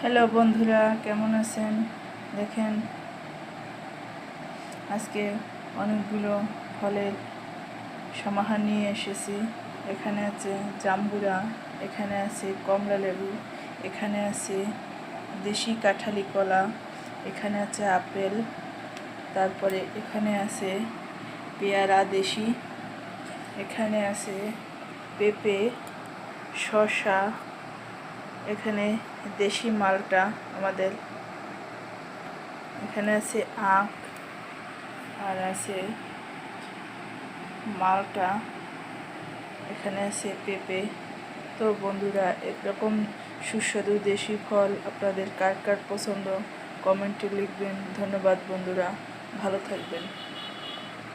Hello বন্ধুরা, কেমন আছেন? দেখেন, আজকে অনেকগুলো ফলের সমাহার নিয়ে এসেছি। এখানে আছে জাম্বুরা, এখানে আছে কমলা লেবু, এখানে আছে দেশি কাঁঠালি কলা, এখানে আছে আপেল, তারপরে এখানে আছে পেয়ারা দেশি, এখানে আছে পেঁপে, শসা, এখানে দেশি মালটা আমাদের, এখানে আছে আখ, আর আছে মালটা, এখানে আছে পেঁপে। তো বন্ধুরা, এরকম সুস্বাদু দেশি ফল আপনাদের কার কার পছন্দ কমেন্টে লিখবেন। ধন্যবাদ বন্ধুরা, ভালো থাকবেন।